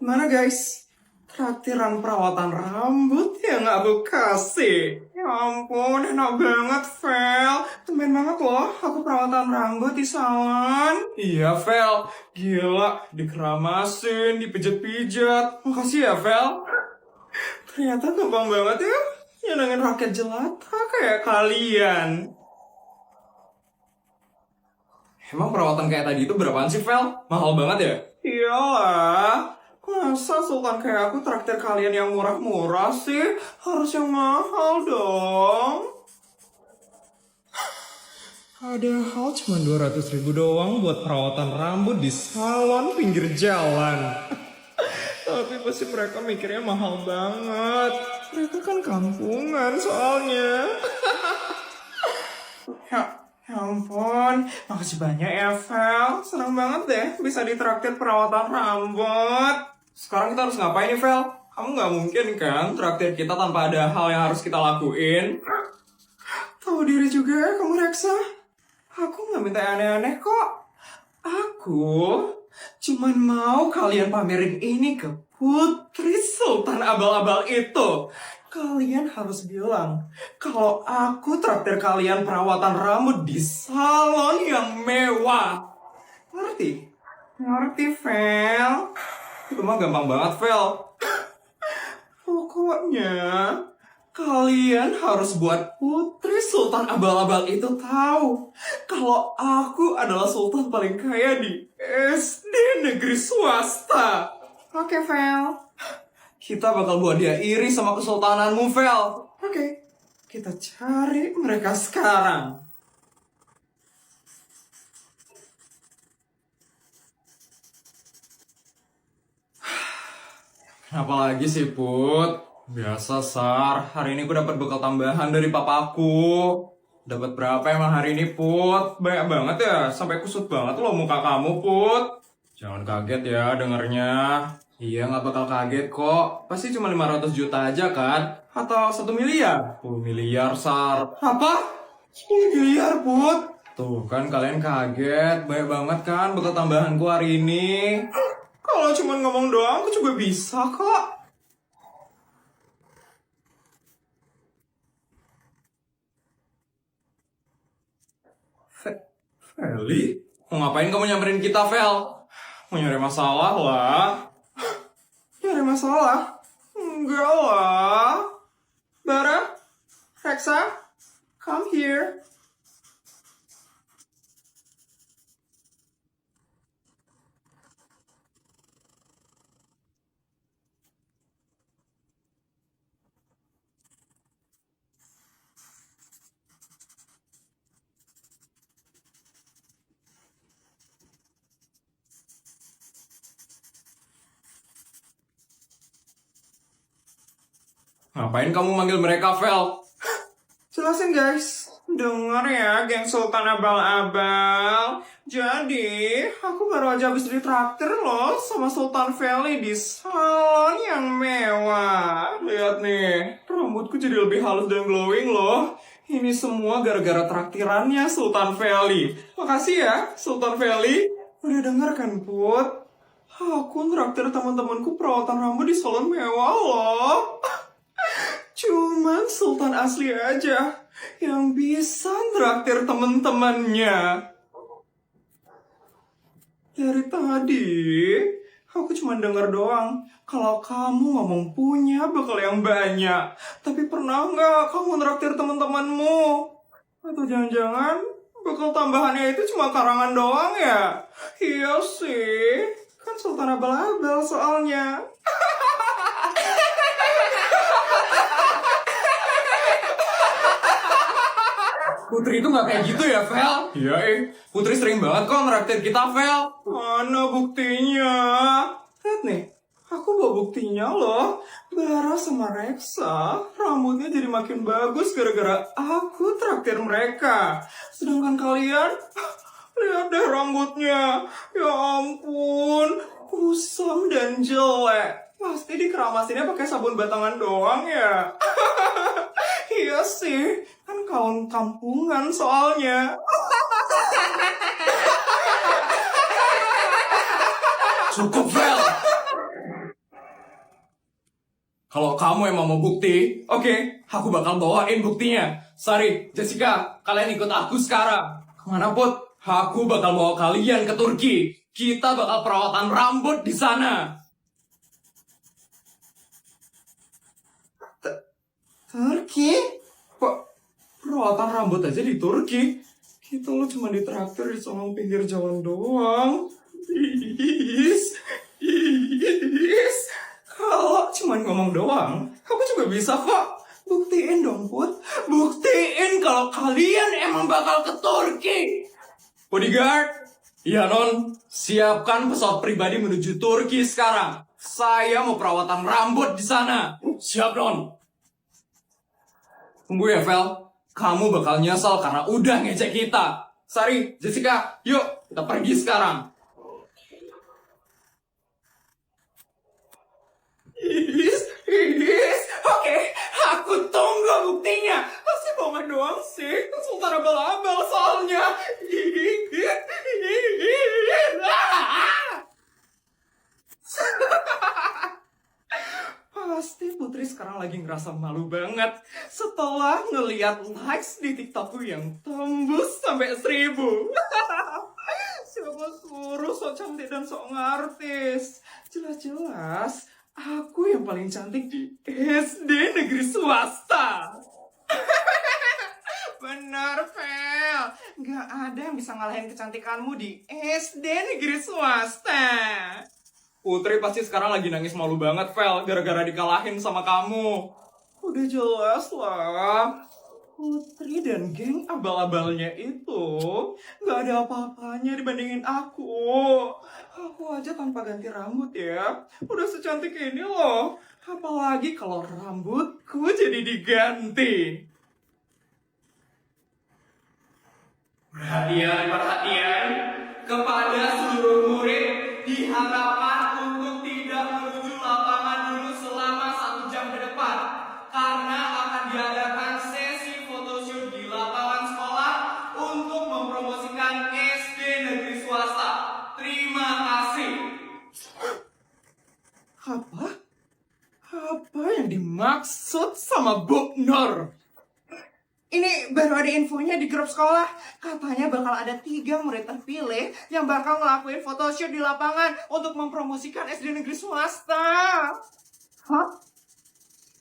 Mana guys? Traktiran perawatan rambut yang aku kasih. Ya ampun, enak banget, Vel. Tumben banget loh, aku perawatan rambut di salon. Iya, Vel. Gila, dikeramasin, dipijat-pijat. Makasih ya, Vel. Ternyata gampang banget ya, nyenengin rakyat jelata kayak kalian. Emang perawatan kayak tadi itu berapaan sih, Vel? Mahal banget ya? Iyalah. Masa sultan kayak aku traktir kalian yang murah-murah sih? Harus yang mahal dong. Padahal cuma 200.000 doang buat perawatan rambut di salon pinggir jalan. Tapi pasti mereka mikirnya mahal banget. Mereka kan kampungan soalnya. Ya ampun, makasih banyak ya, Vel. Senang banget deh bisa ditraktir perawatan rambut. Sekarang kita harus ngapain nih, Vel? Kamu nggak mungkin kan traktir kita tanpa ada hal yang harus kita lakuin? Tahu diri juga ya kamu, Reksa. Aku nggak minta aneh-aneh kok. Aku cuman mau kalian pamerin ini ke Putri Sultan Abal-Abal itu. Kalian harus bilang kalau aku traktir kalian perawatan rambut di salon yang mewah. Ngerti? Ngerti, Vel? Itu mah gampang banget, Vel. Pokoknya kalian harus buat Putri Sultan Abal-Abal itu tahu kalau aku adalah sultan paling kaya di SD negeri swasta. Oke, Vel. Kita bakal buat dia iri sama kesultananmu, Vel. Oke, kita cari mereka sekarang. Kenapa lagi sih, Put? Biasa, Sar. Hari ini aku dapat bekal tambahan dari papaku. Dapat berapa emang hari ini, Put? Banyak banget ya. Sampai kusut banget loh muka kamu, Put. Jangan kaget ya dengernya. Iya, nggak bakal kaget kok. Pasti cuma 500 juta aja kan? Atau 1 miliar? 10 miliar, Sar. Apa? 10 miliar, Put? Tuh kan kalian kaget. Banyak banget kan bekal tambahanku hari ini. Kalau cuma ngomong doang, aku juga bisa kok. Feli? Mau ngapain kamu nyamperin kita, Vel? Mau nyari masalah lah. Nyari masalah? Enggak lah. Bara? Reksa? Come here. Ngapain kamu manggil mereka, Vel? Jelasin, guys. Dengar ya, geng Sultan Abal-Abal. Jadi, aku baru aja habis ditraktir loh sama Sultan Feli di salon yang mewah. Lihat nih, rambutku jadi lebih halus dan glowing loh. Ini semua gara-gara traktirannya Sultan Feli. Makasih ya, Sultan Feli. Udah denger kan, Put? Aku nraktir teman-temanku perawatan rambut di salon mewah loh. Cuman Sultan asli aja yang bisa nraktir temen-temennya. Dari tadi, aku cuma dengar doang kalau kamu ngomong punya bekal yang banyak. Tapi pernah nggak kamu nraktir temen-temenmu? Atau jangan-jangan bekal tambahannya itu cuma karangan doang ya? Iya sih, kan Sultan Abal-Abal soalnya. Putri itu nggak kayak gitu ya, Vel? Iya, Putri sering banget kok ngeraktir kita, Vel. Mana buktinya? Lihat nih, aku bawa buktinya loh. Bara sama Reksa, rambutnya jadi makin bagus gara-gara aku traktir mereka. Sedangkan kalian, lihat deh rambutnya. Ya ampun, kusam dan jelek. Pasti dikeramasinnya pakai sabun batangan doang ya. Iya sih, kan kaum kampungan soalnya. Cukup, Vel! Kalau kamu emang mau bukti, oke, aku bakal bawain buktinya. Sari, Jessica, kalian ikut aku sekarang. Kemana, Put? Aku bakal bawa kalian ke Turki. Kita bakal perawatan rambut di sana. Turki? Kok perawatan rambut aja di Turki? Kita lo cuma ditraktir di sono pinggir jalan doang. Is. Kalau cuma ngomong doang, aku juga bisa kok. Buktiin dong, Put. Buktiin kalau kalian emang bakal ke Turki. Bodyguard, iya non, siapkan pesawat pribadi menuju Turki sekarang. Saya mau perawatan rambut di sana. Siap non. Tunggu ya, Vel. Kamu bakal nyesel karena udah ngejek kita. Sari, Jessica, yuk kita pergi sekarang. Oke, aku tunggu buktinya. Pasti bohongan doang sih. Sultan abal-abal soalnya. Pasti Putri sekarang lagi ngerasa malu banget setelah ngeliat likes di TikTokku yang tembus sampai 1000. Siapa suruh sok cantik dan sok ngartis? Jelas-jelas aku yang paling cantik di SD negeri swasta. Bener, Fel. Gak ada yang bisa ngalahin kecantikanmu di SD negeri swasta. Putri pasti sekarang lagi nangis malu banget, Fel, gara-gara dikalahin sama kamu. Udah jelas lah. Putri dan geng abal-abalnya itu gak ada apa-apanya dibandingin aku. Aku aja tanpa ganti rambut ya, udah secantik ini loh. Apalagi kalau rambutku jadi diganti. Perhatian kepada seluruh murid diharapkan untuk tidak menuju lapangan dulu selama 1 jam ke depan karena akan diadakan sesi photoshoot di lapangan sekolah untuk mempromosikan SD negeri swasta. Terima kasih. Apa yang dimaksud sama Bu Nur? Ini baru ada infonya di grup sekolah. Katanya bakal ada 3 murid terpilih yang bakal ngelakuin photoshoot di lapangan untuk mempromosikan SD negeri swasta. Hah?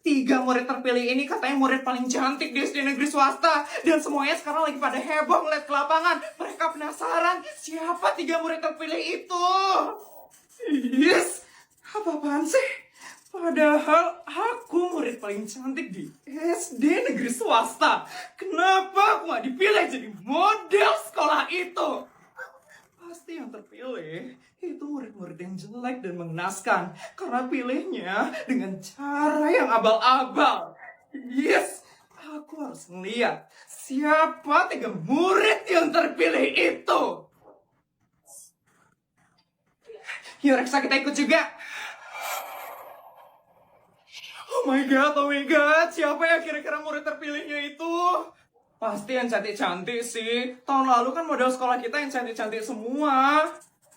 3 murid terpilih ini katanya murid paling cantik di SD negeri swasta. Dan semuanya sekarang lagi pada heboh ngeliat ke lapangan. Mereka penasaran siapa 3 murid terpilih itu. Yes, apa-apaan sih? Padahal aku murid paling cantik di SD negeri swasta. Kenapa aku gak dipilih jadi model sekolah itu? Pasti yang terpilih itu murid-murid yang jelek dan mengenaskan. Karena pilihnya dengan cara yang abal-abal. Yes, aku harus ngeliat siapa 3 murid yang terpilih itu. Yuk Reksa, kita ikut juga. Oh my god, siapa ya kira-kira murid terpilihnya itu? Pasti yang cantik-cantik sih. Tahun lalu kan model sekolah kita yang cantik-cantik semua.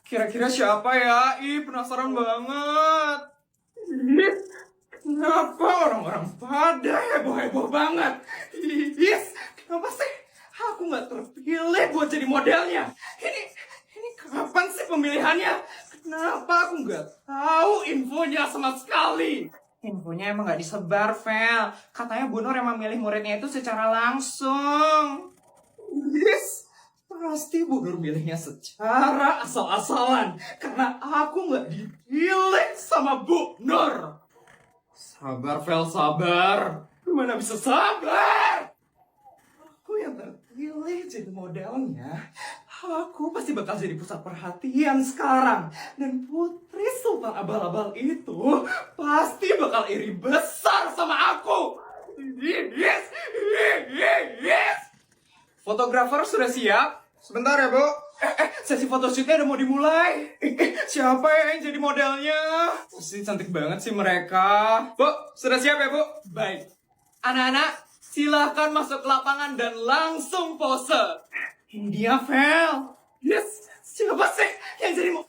Kira-kira siapa ya? Ih, penasaran banget. Kenapa orang-orang pada heboh-heboh banget? Yes, kenapa sih aku nggak terpilih buat jadi modelnya? Ini kapan sih pemilihannya? Kenapa aku nggak tahu infonya sama sekali? Infonya emang gak disebar, Vel. Katanya Bu Nur emang milih muridnya itu secara langsung. Yes, pasti Bu Nur milihnya secara asal-asalan. Karena aku gak dipilih sama Bu Nur. Sabar, Vel, sabar. Gimana bisa sabar? Aku yang terpilih jadi modelnya. Aku pasti bakal jadi pusat perhatian sekarang. Dan Putri Sultan abal-abal itu pasti bakal iri besar sama aku. Yes, yes. Fotografer sudah siap? Sebentar ya, Bu. Sesi photoshootnya udah mau dimulai. Siapa ya yang jadi modelnya? Pasti cantik banget sih mereka. Bu, sudah siap ya, Bu? Baik. Anak-anak, silahkan masuk ke lapangan dan langsung pose. Ini dia, Vel. Yes, siapa sih yang jadi mau?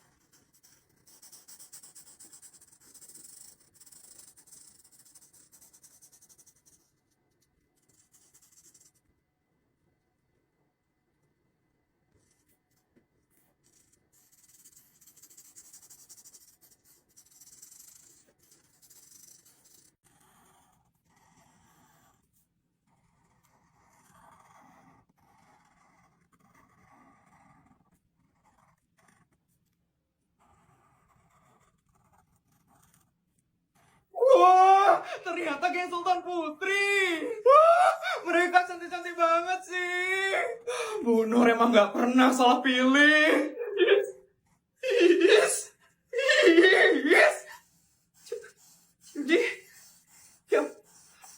Ternyata geng Sultan Putri. Wah, mereka cantik-cantik banget sih. Bu Nur emang gak pernah salah pilih. Yes. Yes. Jadi,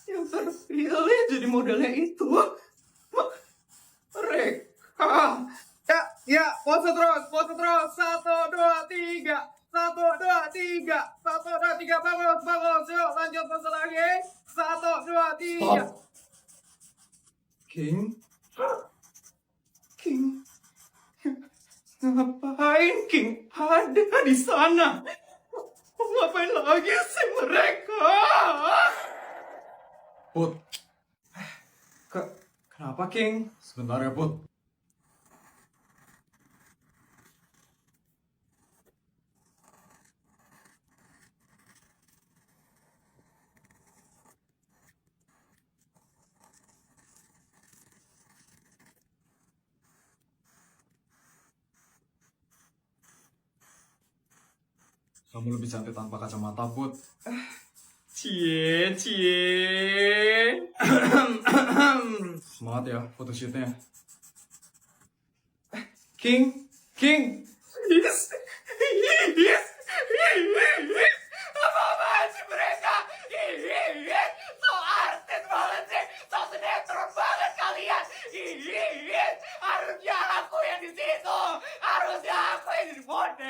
yang terpilih jadi modelnya itu. Mereka. Ya, pose terus. 1, 2, 3. 1, 2, 3. 1, 2, 3. Bagus. Yuk, lanjut pose lagi. 1, 2, 3. King. Ngapain King ada di sana? Ngapain lagi sih mereka? Put. Kenapa King? Sebentar ya Put. Kamu lebih cantik tanpa kacamata, Put. Cie. Semangat ya photoshootnya. King. Yes. Apa-apaan sih mereka? So artis banget sih. So sinetron banget kalian. Harusnya aku yang di situ. Harusnya aku yang jadi model.